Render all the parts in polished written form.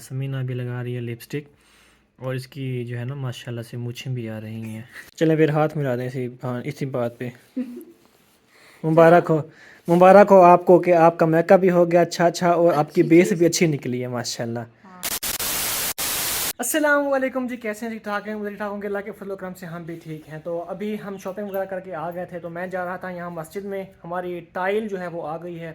سمینہ بھی لگا رہی ہے لپسٹک، اور اس کی جو ہے نا ماشاءاللہ سے مونچھیں بھی آ رہی ہیں۔ چلیں پھر ہاتھ ملا دیں اسی بات پہ۔ مبارک ہو، مبارک ہو آپ کو کہ آپ کا میک اپ بھی ہو گیا اچھا اور آپ کی بیس بھی اچھی نکلی ہے ماشاءاللہ۔ السلام علیکم جی، کیسے ہیں؟ ٹھیک ٹھاک ہیں؟ ٹھیک ٹھاک ہوں گے، اللہ کے فضل و کرم سے ہم بھی ٹھیک ہیں۔ تو ابھی ہم شاپنگ وغیرہ کر کے آ گئے تھے، تو میں جا رہا تھا یہاں مسجد میں، ہماری ٹائل جو ہے وہ آ گئی ہے،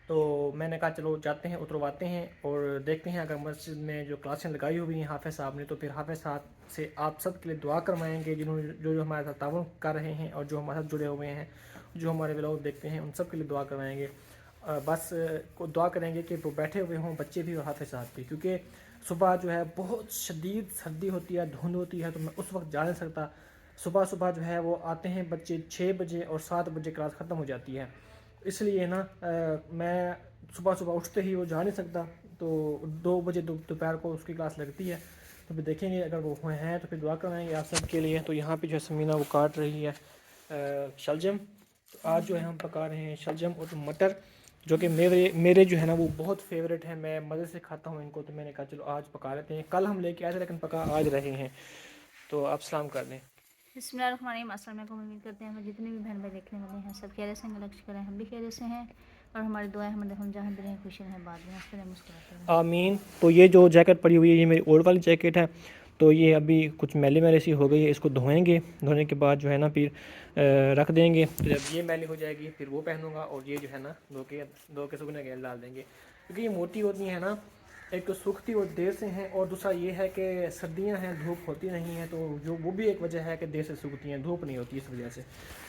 تو میں نے کہا چلو جاتے ہیں اترواتے ہیں اور دیکھتے ہیں اگر مسجد میں جو کلاسیں لگائی ہوئی ہیں حافظ صاحب نے، تو پھر حافظ صاحب سے آپ سب کے لیے دعا کروائیں گے، جنہوں نے جو ہمارے ساتھ تعاون کر رہے ہیں اور جو ہمارے ساتھ جڑے ہوئے ہیں، جو ہمارے ولاگ دیکھتے ہیں، ان سب کے لیے دعا کروائیں گے۔ بس دعا کریں گے کہ وہ بیٹھے ہوئے ہوں بچے بھی اور حافظ صاحب بھی، کیونکہ صبح جو ہے بہت شدید سردی ہوتی ہے، دھند ہوتی ہے، تو میں اس وقت جا نہیں سکتا۔ صبح جو ہے وہ آتے ہیں بچے 6 بجے اور 7 بجے کلاس ختم ہو جاتی ہے، اس لیے نا میں صبح اٹھتے ہی وہ جا نہیں سکتا، تو 2 بجے دوپہر کو اس کی کلاس لگتی ہے، تو پھر دیکھیں گے اگر وہ ہیں تو پھر دعا کروائیں گے آپ سب کے لیے۔ تو یہاں پہ جو ہے سمینہ وہ کاٹ رہی ہے شلجم، تو آج جو ہے ہم پکا رہے ہیں شلجم اور مٹر، جو کہ میرے جو ہے نا وہ بہت فیوریٹ ہے، میں مزے سے کھاتا ہوں ان کو، تو میں نے کہا چلو آج پکا لیتے ہیں۔ کل ہم لے کے آئے تھے لیکن پکا آج رہے ہیں، تو آپ سلام کر دیں۔ بسم اللہ الرحمن الرحیم۔ السلام علیکم، امید کرتے ہیں جتنے بھی بہن بھائی دیکھنے والے ہیں سب خیریت سے ہیں، اللہ کا شکر ہے ہم بھی خیریت سے ہیں، اور ہماری دعائیں ہم جہاں بھی رہیں خوشی رہیں، بعد میں ہنستے رہیں مسکراتے رہیں، آمین۔ تو یہ جو جیکٹ پڑی ہوئی ہے یہ میری اولڈ والی جیکٹ ہے، تو یہ ابھی کچھ میلی سی ہو گئی ہے، اس کو دھوئیں گے، دھونے کے بعد جو ہے نا پھر رکھ دیں گے، تو جب یہ میلی ہو جائے گی پھر وہ پہنوں گا، اور یہ جو ہے نا دھو کے سکھنے کے ڈال دیں گے، کیونکہ یہ موٹی ہوتی ہیں نا، ایک تو سوکھتی اور دیر سے ہیں، اور دوسرا یہ ہے کہ سردیاں ہیں دھوپ ہوتی نہیں ہے، تو جو وہ بھی ایک وجہ ہے کہ دیر سے سوکھتی ہیں، دھوپ نہیں ہوتی اس وجہ سے۔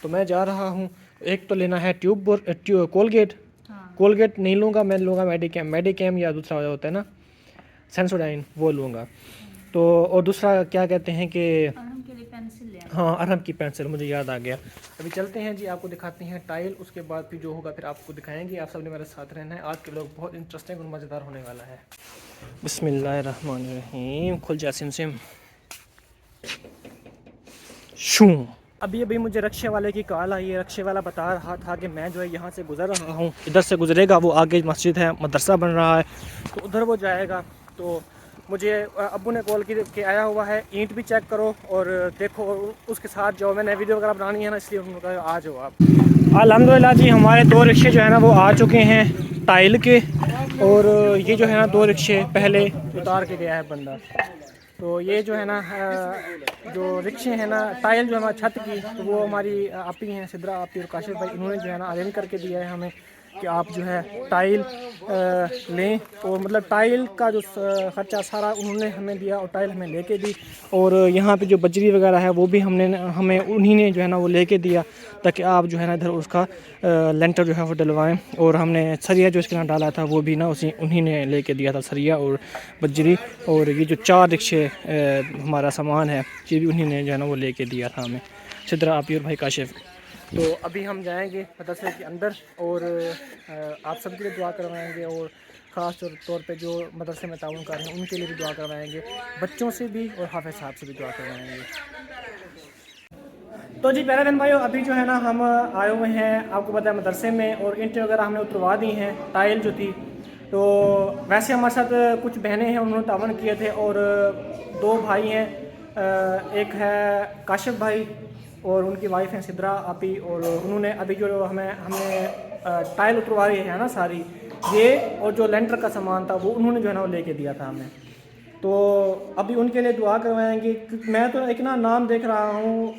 تو میں جا رہا ہوں، ایک تو لینا ہے کولگیٹ، کولگیٹ نہیں لوں گا، میں لوں گا میڈیکیم یا دوسرا ہوتا ہے نا سینسوڈائن، وہ لوں گا، تو اور دوسرا کیا کہتے ہیں کہ ارہم کے لیے پینسل لے آئیں۔ ہاں ارہم کی پینسل، مجھے یاد آ گیا۔ ابھی چلتے ہیں جی، آپ کو دکھاتے ہیں ٹائل، اس کے بعد پھر جو ہوگا پھر آپ کو دکھائیں گے، آپ سب نے میرے ساتھ رہنا ہے، آج کے لوگ بہت انٹرسٹنگ اور مزیدار ہونے والا ہے۔ بسم اللہ الرحمن الرحیم، کھل جا سم شوں۔ ابھی مجھے رکشے والے کی کال آئی ہے، رکشے والا بتا رہا تھا کہ میں جو ہے یہاں سے گزر رہا ہوں، ادھر سے گزرے گا، وہ آگے مسجد ہے، مدرسہ بن رہا ہے، تو ادھر وہ جائے گا، تو مجھے ابو نے کال کی کہ آیا ہوا ہے، اینٹ بھی چیک کرو اور دیکھو، اس کے ساتھ جو میں نے ویڈیو وغیرہ بنانی ہے نا، اس لیے انہوں نے کہا آ جاؤ آپ۔ الحمدللہ جی، ہمارے 2 رکشے جو ہے نا وہ آ چکے ہیں ٹائل کے، اور یہ جو ہے نا 2 رکشے پہلے اتار کے گیا ہے بندہ، تو یہ جو ہے نا جو رکشے ہیں نا ٹائل جو ہماری چھت کی، تو وہ ہماری آپی ہیں سدرا آپی اور کاشف بھائی، انہوں نے جو ہے نا ارینج کر کے دیا ہے ہمیں کہ آپ جو ہے ٹائل لیں، اور مطلب ٹائل کا جو خرچہ سارا انہوں نے ہمیں دیا، اور ٹائل ہمیں لے کے دی، اور یہاں پہ جو بجری وغیرہ ہے وہ بھی ہمیں انہی نے جو ہے نا وہ لے کے دیا، تاکہ آپ جو ہے نا ادھر اس کا لینٹر جو ہے وہ ڈلوائیں، اور ہم نے سریا جو اس کے نام ڈالا تھا وہ بھی نا انہی نے لے کے دیا تھا، سریا اور بجری، اور یہ جو 4 رکشے ہمارا سامان ہے یہ بھی انہی نے جو ہے نا وہ لے کے دیا تھا ہمیں، سدرا آپی اور بھائی کاشف۔ تو ابھی ہم جائیں گے مدرسے کے اندر، اور آپ سب کے لیے دعا کروائیں گے، اور خاص طور پہ جو مدرسے میں تعاون کر رہے ہیں ان کے لیے بھی دعا کروائیں گے، بچوں سے بھی اور حافظ صاحب سے بھی دعا کروائیں گے۔ تو جی پیارے بہن بھائیو، ابھی جو ہے نا ہم آئے ہوئے ہیں، آپ کو پتہ ہے مدرسے میں، اور اینٹیں وغیرہ ہم نے اتروا دی ہیں، ٹائل جو تھی، تو ویسے ہمارے ساتھ کچھ بہنیں ہیں انہوں نے تعاون کیے تھے، اور 2 بھائی ہیں، ایک ہے کاشف بھائی اور ان کی وائف ہیں سدرا آپی، اور انہوں نے ابھی جو ہم نے ٹائل اتروائی ہے نا ساری، یہ اور جو لینٹر کا سامان تھا وہ انہوں نے جو ہے نا وہ لے کے دیا تھا ہمیں، تو ابھی ان کے لیے دعا کروائیں گے، میں تو ایک نا نام دیکھ رہا ہوں،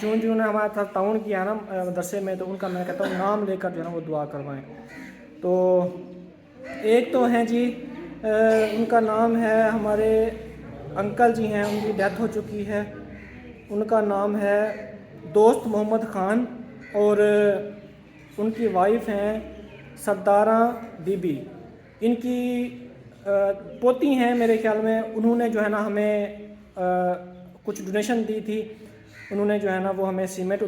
جنہوں نے ہمارے ساتھ تعاون کیا نا مدرسے میں، تو ان کا میں کہتا ہوں نام لے کر جو ہے نا وہ دعا کروائیں۔ تو ایک تو ہیں جی، ان کا نام ہے، ہمارے انکل جی ہیں، ان کی ڈیتھ ہو چکی ہے، ان کا نام ہے دوست محمد خان، اور ان کی وائف ہیں سردارہ بی بی، ان کی پوتی ہیں میرے خیال میں، انہوں نے جو ہے نا ہمیں کچھ ڈونیشن دی تھی، انہوں نے جو ہے نا وہ ہمیں سیمنٹ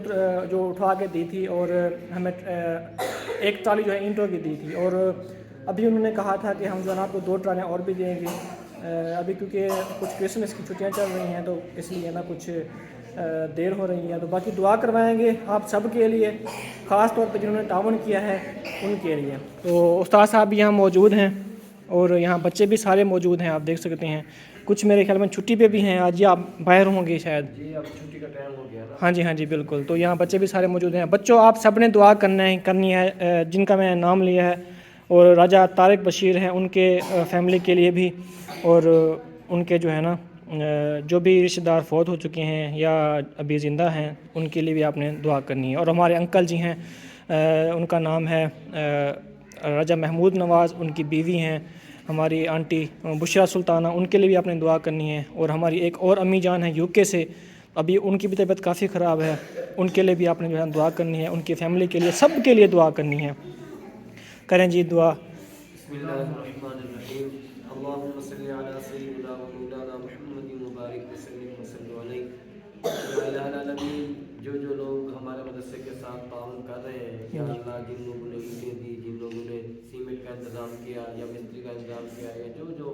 جو اٹھوا کے دی تھی، اور ہمیں 1 ٹرالی جو ہے اینٹوں کی دی تھی، اور ابھی انہوں نے کہا تھا کہ ہم جو ہے نا آپ کو 2 ٹرالیاں اور بھی دیں گے، ابھی کیونکہ کچھ کرسمس کی چھٹیاں چل رہی ہیں تو اس لیے نا کچھ دیر ہو رہی ہے، تو باقی دعا کروائیں گے آپ سب کے لیے، خاص طور پہ جنہوں نے تعاون کیا ہے ان کے لیے۔ تو استاد صاحب بھی یہاں موجود ہیں، اور یہاں بچے بھی سارے موجود ہیں, آپ دیکھ سکتے ہیں. کچھ میرے خیال میں چھٹی پہ بھی ہیں آج, یا آپ باہر ہوں گے شاید. جی اب چھٹی کا ٹائم ہو گیا نا. ہاں جی, ہاں جی, بالکل. تو یہاں بچے بھی سارے موجود ہیں. بچوں آپ سب نے دعا کرنی ہے, جن کا میں نام لیا ہے, اور راجہ طارق بشیر ہیں ان کے فیملی کے لیے بھی, اور ان کے جو ہے نا جو بھی رشتہ دار فوت ہو چکے ہیں یا ابھی زندہ ہیں ان کے لیے بھی آپ نے دعا کرنی ہے. اور ہمارے انکل جی ہیں, ان کا نام ہے راجہ محمود نواز, ان کی بیوی ہیں ہماری آنٹی بشرا سلطانہ, ان کے لیے بھی آپ نے دعا کرنی ہے. اور ہماری ایک اور امی جان ہیں UK سے, ابھی ان کی بھی طبیعت کافی خراب ہے, ان کے لیے بھی آپ نے جو ہے دعا کرنی ہے. ان کی فیملی کے لیے, سب کے لیے دعا کرنی ہے. کریں جی دعا. بسم اللہ الرحمن الرحیم. اللہم صلی علی سیدنا و مولانا محمد مبارک وسلم وسلم علیہ. یا الہ العالمین, جو لوگ ہمارے مدرسے کے ساتھ تعاون کر رہے ہیں, یا اللہ جن لوگوں نے اینٹیں دی, جن لوگوں نے سیمنٹ کا انتظام کیا یا مستری کا انتظام کیا, یا جو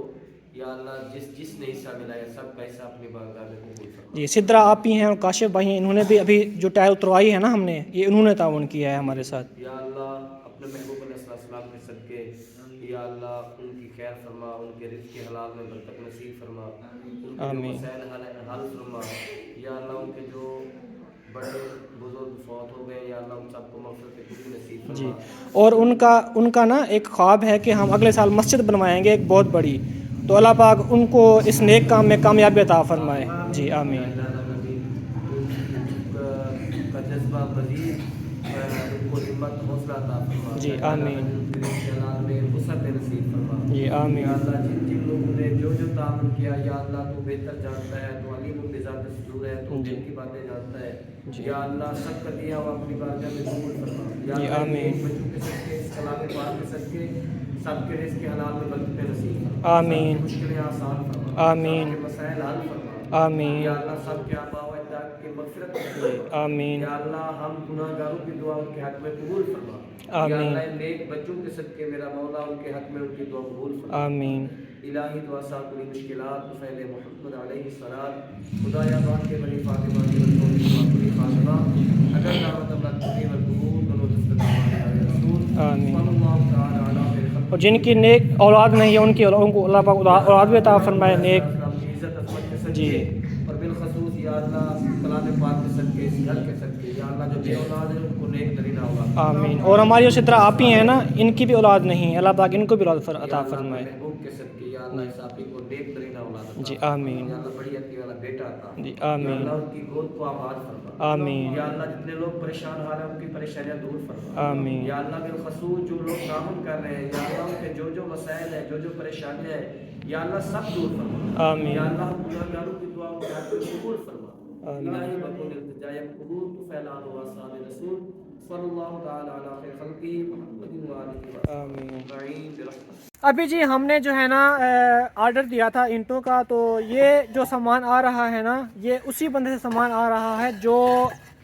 یا اللہ جس نے حصہ ملایا سب کا حصہ اپنی بارگاہ میں قبول فرما. جی سدرا آپ ہی ہیں اور کاشف بھائی ہیں, انہوں نے بھی ابھی جو ٹائر اتروائی ہے نا ہم نے, یہ انہوں نے تعاون کیا ہے ہمارے ساتھ. یا اللہ اپنے محبوب علیہ السلام کے صدقے, یا اللہ ان کی خیر فرما, ان کے رزق کے حلال میں برکت نصیب فرما, ان کے جو مسائل حل فرما. یا اللہ ان کے جو بڑے بزرگ فوت ہو گئے, یا اللہ ان سب کو مغفرت کلی نصیب فرما. جی, اور ان کا نا ایک خواب ہے کہ ہم اگلے سال مسجد بنوائیں گے ایک بہت بڑی, تو اللہ پاک ان کو اس نیک کام میں کامیابی عطا فرمائے. جی آمین. کا جذبہ مزید ان کو ہمت حوصلہ عطا فرما. جی آمین. میں وسعت نصیب فرما. جی آمین. یا اللہ جن لوگوں نے جو تعاون کیا, یا اللہ تو بہتر جانتا ہے, تو علیم بذات الصدور ہے, تو دل کی باتیں جانتا ہے. یا اللہ سب کا دیا ہوا اپنی بارگاہ میں قبول فرما. یا اللہ آمین. بچوں کے صدقے, اس کلام پاک کے صدقے سب کے رزق کے حلال میں برکت نصیب فرما. آمین. مشکلیں آسان فرما. آمین. سب کے مسائل حل فرما. آمین. یا اللہ سب کے آبا و اجداد کی مغفرت فرما. آمین. یا اللہ ہم گناہگاروں کی دعا ان کے حق میں قبول فرما. آمین. یا اللہ نیک بچوں کے صدقے میرا مولا ان کے حق میں ان کی دعا قبول فرما. آمین. الہی دعا ساکلی مشکلات فعل محمد علیہ السلام. خدایا بات کے بنی فاطمہ کی رسول کی فاطمہ اگر دعوت اللہ تقریم القبول دونوں دستگاہ رسول آمین. صلی اللہ تعالی علیہ وسلم. اور جن کی نیک اولاد نہیں ہے ان کی اولادوں کو اللہ پاک اولاد بھی عطا فرمائے نیک. عزت عظمت کے جی. صدقے, اور بالخصوص یا اللہ کلام پاک کے صدقے, صحت کے صدقے, یا اللہ جو بے اولاد ہے ان کو نیک ترین اولاد. آمین. اور ہماری اسی طرح آپ ہی ہیں نا, ان کی بھی اولاد نہیں ہے, اللہ پاک ان کو بھی اولاد عطا فرمائے. محبوب کے صدقے یا اللہ اس آپ کو نیک ترین اولاد عطا. جی آمین. یا اللہ بڑی عطیہ والا بیٹا عطا. جی یا آمین. اللہ ان کی گود کو آباد فرما. آمین. یا اللہ جتنے لوگ پریشان حال ہیں ان کی پریشانیاں دور فرما. آمین. یا اللہ بالخصوص جو لوگ تعاون کر رہے ہیں, یا اللہ ان کے جو مسائل ہیں, جو پریشانیاں ہیں, یا اللہ سب دور فرما. آمین. یا اللہ ہم گناہگاروں کی دعا کو قبول فرما. آمین. الہی بکل التجا قبول تو فیلان و اصحاب رسول صلی اللہ تعالی علی خیر خلقی محمد و آلہ آمین. ابھی جی ہم نے جو ہے نا آرڈر دیا تھا اینٹوں کا, تو یہ جو سامان آ رہا ہے نا, یہ اسی بندے سے سامان آ رہا ہے جو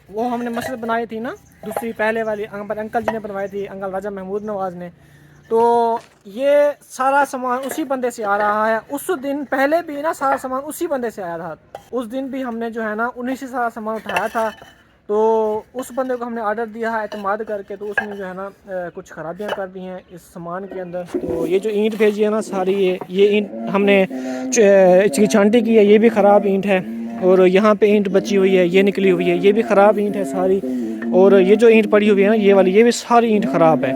وہ ہم نے مسجد بنائی تھی نا, دوسری پہلے والی انکل جی نے بنوائی تھی, انکل راجہ محمود نواز نے. تو یہ سارا سامان اسی بندے سے آ رہا ہے. اس دن پہلے بھی نا سارا سامان اسی بندے سے آیا تھا, اس دن بھی ہم نے جو ہے نا انہی سے سارا سامان اٹھایا تھا. تو اس بندے کو ہم نے آرڈر دیا ہے اعتماد کر کے, تو اس نے جو ہے نا کچھ خرابیاں کر دی ہیں اس سامان کے اندر. تو یہ جو اینٹ بھیجی ہے نا ساری, یہ اینٹ ہم نے اس کی چھانٹی کی ہے, یہ بھی خراب اینٹ ہے. اور یہاں پہ اینٹ بچی ہوئی ہے, یہ نکلی ہوئی ہے, یہ بھی خراب اینٹ ہے ساری. اور یہ جو اینٹ پڑی ہوئی ہے نا یہ والی, یہ بھی ساری اینٹ خراب ہے.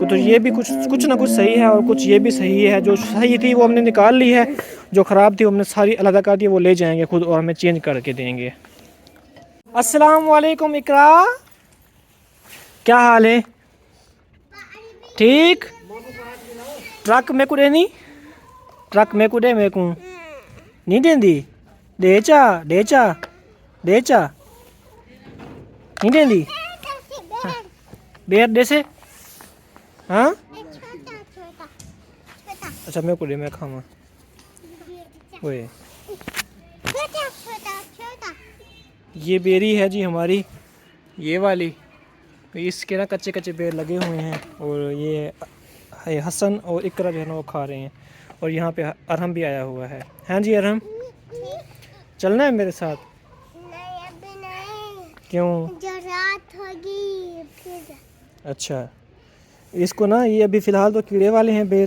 تو یہ بھی کچھ نہ کچھ صحیح ہے, اور کچھ یہ بھی صحیح ہے. جو صحیح تھی وہ ہم نے نکال لی ہے, جو خراب تھی وہ ہم نے ساری علیحدہ کر دی, وہ لے جائیں گے خود اور ہمیں چینج کر کے دیں گے. السلام علیکم اقرا, کیا حال ہے؟ ٹھیک. ٹرک میں کو دینی, ٹرک میں کو دے, میں کو نہیں دیندی, دے چا نہیں دیندی, بیٹ دے سے. ہاں اچھا میں کو دے, میں کھاواں وہ. یہ بیری ہے جی ہماری, یہ والی, اس کے نا کچے کچے پیر لگے ہوئے ہیں. اور یہ حسن اور اقرا جو ہے نا وہ کھا رہے ہیں. اور یہاں پہ ارحم بھی آیا ہوا ہے. ہاں جی ارحم, چلنا ہے میرے ساتھ؟ کیوں؟ اچھا, اس کو نا یہ ابھی فی الحال تو کیڑے والے ہیں بیر,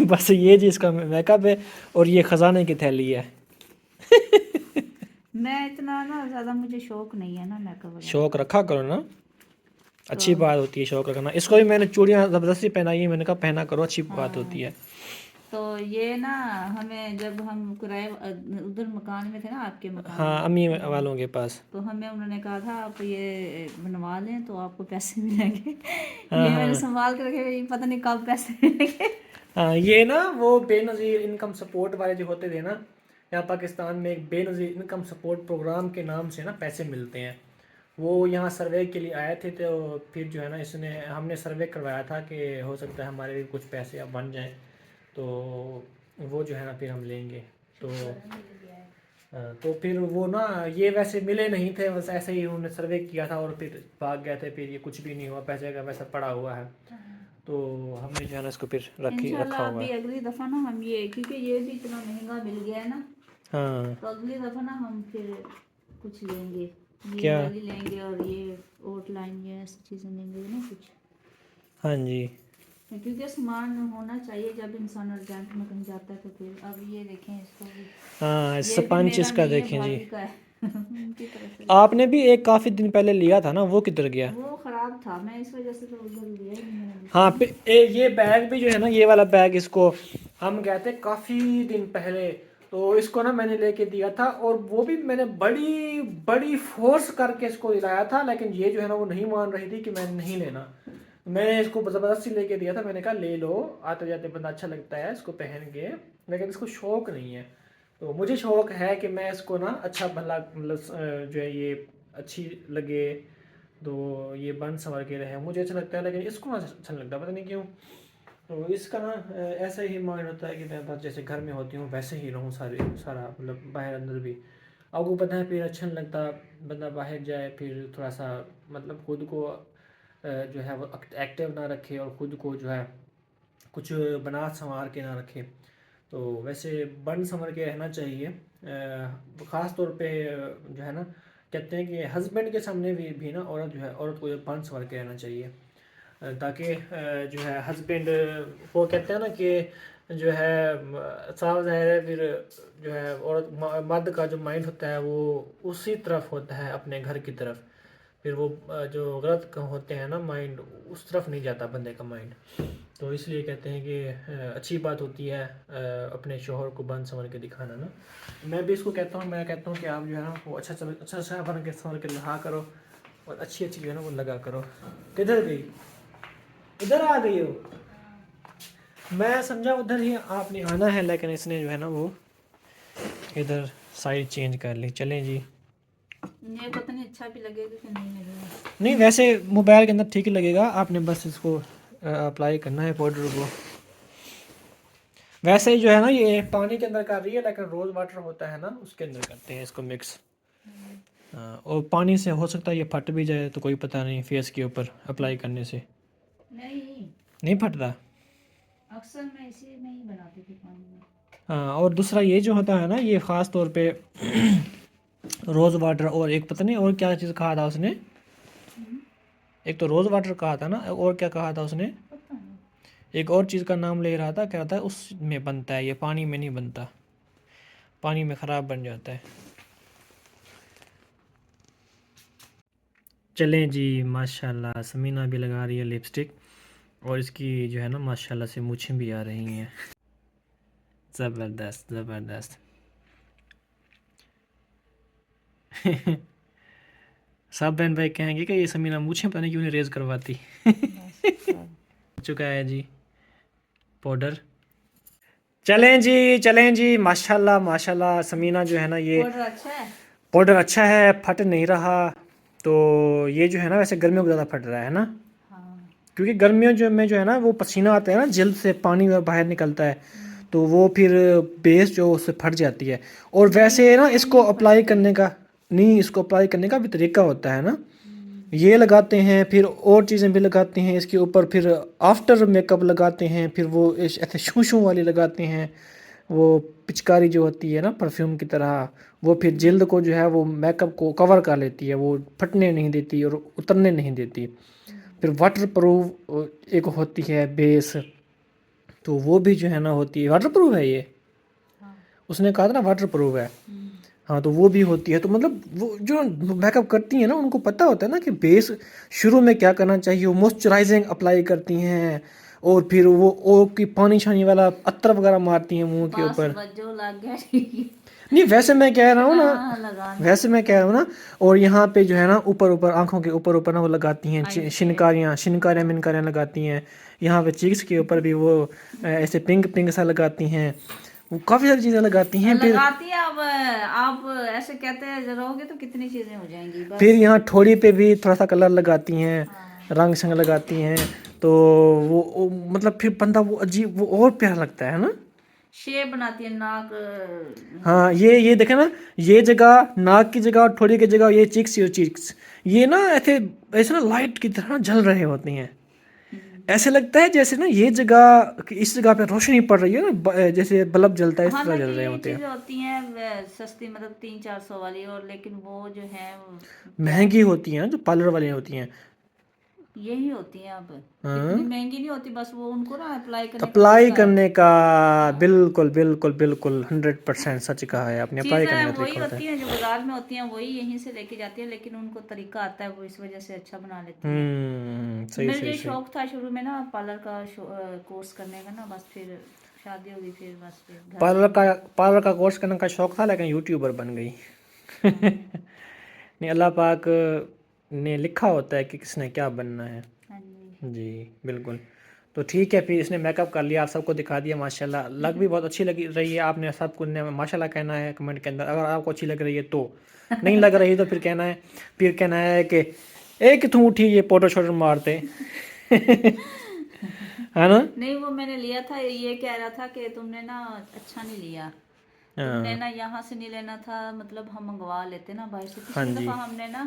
بس یہ جی اس کا میک اپ ہے اور یہ خزانے کی تھیلی ہے. میں اتنا نا زیادہ مجھے شوق نہیں ہے نا میک اپ وغیرہ. شوق رکھا کرو نا, اچھی بات ہوتی ہے شوق رکھنا. اس کو بھی میں نے چوڑیاں زبردستی پہنائی ہیں, میں نے کہا پہنا کرو, اچھی بات ہوتی ہے. تو یہ نا ہمیں جب ہم کرائے ادھر مکان میں تھے نا آپ کے مکان ہاں امی والوں کے پاس, تو ہمیں انہوں نے کہا تھا آپ یہ بنوا لیں تو آپ کو پیسے ملیں گے. یہ میں نے سنبھال کے رکھے, پتہ نہیں کب پیسے ملیں گے. ہاں یہ نا وہ بے نظیر انکم سپورٹ والے جو ہوتے تھے نا, یہاں پاکستان میں ایک بے نظیر انکم سپورٹ پروگرام کے نام سے نا پیسے ملتے ہیں. وہ یہاں سروے کے لیے آئے تھے, تو پھر جو ہے نا ہم نے سروے کروایا تھا کہ ہو سکتا ہے ہمارے بھی کچھ پیسے اب بن جائیں, تو وہ جو ہے نا پھر ہم لیں گے. تو پھر وہ نا یہ ویسے ملے نہیں تھے, بس ایسے ہی انہوں نے سروے کیا تھا اور پھر بھاگ گئے تھے. پھر یہ کچھ بھی نہیں ہوا, پیسے کا ویسا پڑا ہوا ہے. تو ہم نے جو ہے نا اس کو پھر انشاءاللہ رکھا ہوا ابھی ہے. اگلی دفعہ نا ہم یہ, کیونکہ یہ بھی اتنا مہنگا مل گیا ہے نا, ہاں تو اگلی دفعہ نا ہم پھر کچھ لیں گے, یہ کیا؟ والی لیں گے اور یہ اوٹ لائن یہ ایسی چیزیں لیں گے نا کچھ, ہاں جی کیونکہ سامان ہونا چاہیے جب انسان ارجنٹ میں کہیں جاتا ہے. تو پھر اب یہ دیکھیں اس کو بھی, ہاں یہ بھی سپنچ میرا اس کا نہیں ہے, دیکھیں جی. بھائی کا ہے. ان کی طرف سے آپ نے بھی ایک کافی دن پہلے لیا تھا نا, وہ کدھر گیا؟ وہ خراب تھا, میں اس وجہ سے تو ادھر لیا ہی نہیں. میں نے ہاں یہ بیگ بھی جو ہے نا, یہ والا بیگ اس کو ہم گئے تھے کافی دن پہلے, تو اس کو نا میں نے لے کے دیا تھا, اور وہ بھی میں نے بڑی بڑی فورس کر کے اس کو دلایا تھا, لیکن یہ جو ہے نا وہ نہیں مان رہی تھی کہ میں نہیں لینا. میں نے اس کو زبردستی لے کے دیا تھا, میں نے کہا لے لو, آتے جاتے بندہ اچھا لگتا ہے اس کو پہن کے, لیکن اس کو شوق نہیں ہے. تو مجھے شوق ہے کہ میں اس کو نا اچھا بھلا مطلب جو ہے یہ اچھی لگے, تو یہ بن سنور کے رہے, مجھے اچھا لگتا ہے, لیکن اس کو اچھا نہیں لگتا, پتہ نہیں کیوں. تو اس کا نا ایسا ہی مائنڈ ہوتا ہے کہ میں بس جیسے گھر میں ہوتی ہوں ویسے ہی رہوں سارا مطلب باہر اندر بھی. آپ کو پتہ ہے پھر اچھا نہیں لگتا بندہ باہر جائے, پھر تھوڑا سا مطلب خود کو جو ہے وہ ایکٹیو نہ رکھے, اور خود کو جو ہے کچھ بنا سنوار کے نہ رکھے. تو ویسے بن سنور کے رہنا چاہیے, خاص طور پہ جو ہے نا کہتے ہیں کہ ہسبینڈ کے سامنے بھی نا عورت جو ہے عورت کو بن سنور کے رہنا چاہیے, تاکہ جو ہے ہسبینڈ وہ کہتے ہیں نا کہ جو ہے صاف ظاہر ہے, پھر جو ہے عورت مرد کا جو مائنڈ ہوتا ہے وہ اسی طرف ہوتا ہے اپنے گھر کی طرف, پھر وہ جو غلط ہوتے ہیں نا مائنڈ, اس طرف نہیں جاتا بندے کا مائنڈ. تو اس لیے کہتے ہیں کہ اچھی بات ہوتی ہے اپنے شوہر کو بن سنور کے دکھانا نا. میں بھی اس کو کہتا ہوں, میں کہتا ہوں کہ آپ جو ہے نا وہ اچھا بن کے سنور کے رہا کرو, اور اچھی جو ہے نا وہ لگا کرو. کدھر گئی, ادھر آ گئی ہو؟ میں سمجھا ادھر ہی آپ نے آنا ہے, لیکن اس نے جو ہے نا وہ ادھر سائڈ چینج کر لی. چلیں جی, یہ پتہ نہیں اچھا بھی لگے گا کہ نہیں لگے گا. نہیں ویسے موبائل کے اندر ٹھیک لگے گا, آپ نے بس اس کو اپلائی کرنا ہے پاؤڈر کو. ویسے ہی جو ہے نا یہ پانی کے اندر کر رہی ہے, لیکن روز واٹر ہوتا ہے نا اس کے اندر کرتے ہیں اس کو مکس. اور پانی سے ہو سکتا ہے یہ پھٹ بھی جائے, تو کوئی پتہ نہیں فیس کے اوپر اپلائی کرنے سے نہیں پھٹتا. اکثر میں اسی میں ہی بناتی تھی پانی میں. ہاں, اور دوسرا یہ جو ہوتا ہے نا یہ خاص طور پہ روز واٹر, اور ایک پتہ نہیں اور کیا چیز کہا تھا اس نے, ایک تو روز واٹر کہا تھا نا, اور کیا کہا تھا اس نے, ایک اور چیز کا نام لے رہا تھا, کہہ رہا تھا اس میں بنتا ہے یہ, پانی میں نہیں بنتا, پانی میں خراب بن جاتا ہے. چلیں جی, ماشاءاللہ سمینہ بھی لگا رہی ہے لپسٹک, اور اس کی جو ہے نا ماشاءاللہ سے مونچھیں بھی آ رہی ہیں. زبردست زبردست. سب بہن بھائی کہیں گے کہ یہ سمینہ مونچھیں پتہ نہیں کیوں نہیں ریز کرواتی. چکا ہے جی پاؤڈر. چلیں جی ماشاءاللہ ماشاءاللہ سمینہ جو ہے نا یہ پاؤڈر اچھا ہے, پھٹ نہیں رہا. تو یہ جو ہے نا ویسے گرمیوں کو زیادہ پھٹ رہا ہے نا, کیونکہ گرمیوں میں جو ہے نا وہ پسینہ آتا ہے نا, جلد سے پانی باہر نکلتا ہے, تو وہ پھر بیس جو اس سے پھٹ جاتی ہے. اور ویسے نا اس کو اپلائی کرنے کا نہیں, اس کو اپلائی کرنے کا بھی طریقہ ہوتا ہے نا, یہ لگاتے ہیں پھر اور چیزیں بھی لگاتے ہیں اس کے اوپر, پھر آفٹر میک اپ لگاتے ہیں, پھر وہ ایسے شوں والی لگاتے ہیں, وہ پچکاری جو ہوتی ہے نا پرفیوم کی طرح, وہ پھر جلد کو جو ہے وہ میک اپ کو کور کر لیتی ہے, وہ پھٹنے نہیں دیتی اور اترنے نہیں دیتی. پھر واٹر پروف ایک ہوتی ہے بیس, تو وہ بھی جو ہے نا ہوتی ہے. واٹر پروف ہے یہ, ہاں اس نے کہا تھا نا واٹر پروف ہے. ہاں تو وہ بھی ہوتی ہے. تو مطلب وہ جو میک اپ کرتی ہیں نا ان کو پتہ ہوتا ہے نا کہ بیس شروع میں کیا کرنا چاہیے. وہ موئسچرائزنگ اپلائی کرتی ہیں اور پھر وہ اوک کی پانی چھانی والا عطر وغیرہ مارتی ہیں منہ کے بس اوپر. بجو لگ گیا ٹھیک. نہیں ویسے میں کہہ رہا ہوں نا, ہاں لگانا ویسے میں کہہ رہا ہوں نا. اور یہاں پہ جو ہے نا اوپر اوپر آنکھوں کے اوپر اوپر نا وہ لگاتی ہیں شنکاریاں منکاریاں لگاتی ہیں. یہاں پہ چیکس کے اوپر بھی وہ ایسے پنک پنک سا لگاتی ہیں. وہ کافی ساری چیزیں لگاتی ہیں. پھر لگاتی ہیں. اب آپ ایسے کہتے ہیں رہو گے تو کتنی چیزیں ہو جائیں گی. بس پھر یہاں ٹھوڑی پہ بھی تھوڑا سا کلر لگاتی ہیں, ہاں رنگ شنگ لگاتی ہیں. تو وہ مطلب پھر بندہ وہ عجیب وہ اور پیارا لگتا ہے نا. شیپ بناتی ہے ناک. ہاں یہ دیکھیں نا, یہ جگہ ناک کی جگہ اور ٹھوڑی کی جگہ, یہ چیکس یہ نا ایسے نا لائٹ کی طرح جل رہے ہوتے ہیں. ایسے لگتا ہے جیسے نا یہ جگہ اس جگہ پہ روشنی پڑ رہی ہے نا, جیسے بلب جلتا ہے اس طرح جل حالانکہ رہے یہ ہوتے ہیں. چیزیں ہوتی ہیں سستی, مطلب 300-400 والی, اور لیکن وہ جو ہے مہنگی ہوتی ہیں جو پارلر والی ہوتی ہیں. یہی ہوتی ہیں. اب ہاں اتنی مہنگی نہیں ہوتی, بس وہ ان کو نا اپلائی کرنے کا اپلائی طریقہ ہے. کرنے کا. بالکل بالکل بالکل 100% سچ کہا ہے آپ نے. اپلائی چیزیں کرنے کا وہی طریقہ ہوتا ہوتی ہیں جو بازار میں ہوتی ہیں, وہی یہیں سے لے کے جاتی ہیں, لیکن ان کو طریقہ آتا ہے, وہ اس وجہ سے اچھا بنا لیتی ہیں. ہے. صحیح میرے صحیح جو صحیح. شوق تھا شروع میں نا پارلر کا کورس کرنے کا نا, بس پھر شادی ہوگی, پھر بس پھر گھر میں پارلر کا کورس کرنے کا شوق تھا, لیکن یوٹیوبر بن گئی. نہیں اللہ پاک نے لکھا ہوتا ہے کہ کس نے کیا بننا ہے. ہاں جی. جی بالکل. تو ٹھیک ہے, پھر اس نے میک اپ کر لیا, آپ سب کو دکھا دیا. ماشاءاللہ لگ بھی بہت اچھی لگی رہی ہے. آپ نے سب کو ماشاءاللہ کہنا ہے کمنٹ کے اندر. اگر آپ کو اچھی لگ رہی ہے تو, نہیں لگ رہی تو پھر کہنا ہے کہ ایک تم اٹھی یہ فوٹو شوٹو مارتے. ہے نا. نہیں وہ میں نے لیا تھا, یہ کہہ رہا تھا کہ تم نے نا اچھا نہیں لیا, تم نے نا یہاں سے نہیں لینا تھا, مطلب ہم منگوا لیتے نا باہر سے. ہاں پچھلی جی. دفعہ ہم نے نا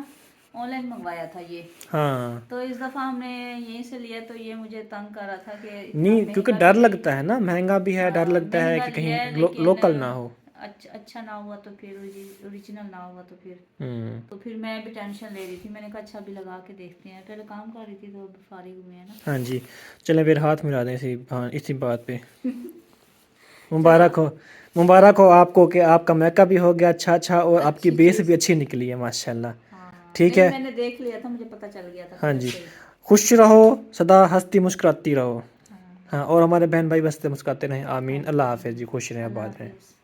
آن لائن منگوایا تھا یہ, ہاں تو اس دفعہ ہم نے یہیں سے لیا, تو یہ مجھے تنگ کر رہا تھا کہ اتنا نہیں, کیونکہ مہنگا ڈر بھی لگتا ہے نا, مہنگا بھی ہے, ڈر لگتا ہے مہنگا کہ لیا کہیں ہے, لیکن لوکل نہ ہو. اچھا نہ ہوا تو پھر اوریجنل نہ ہوا تو پھر ہوں. تو پھر میں بھی ٹینشن لے رہی تھی. میں نے کہا اچھا ابھی لگا کے دیکھتے ہیں, پہلے کام کر رہی تھی تو اب فارغ ہوئے ہیں نا. ہاں جی چلیں پھر ہاتھ ملا دیں اسی بات پہ. چلو مبارک ہو آپ کو کہ آپ کا میک اپ بھی ہو گیا اچھا, اور آپ کی اچھی بیس چیز. بھی اچھی نکلی ہے ماشاءاللہ. ہاں ٹھیک نہیں ہے. میں نے دیکھ لیا تھا, مجھے پتہ چل گیا تھا ہاں پہلے جی, سے ہی. خوش رہو سدا, ہنستی مسکراتی رہو. ہاں ہاں, اور ہمارے بہن بھائی بستے مسکراتے رہیں. آمین. اللہ حافظ جی, خوش رہیں, اللہ آباد رہیں. حافظ.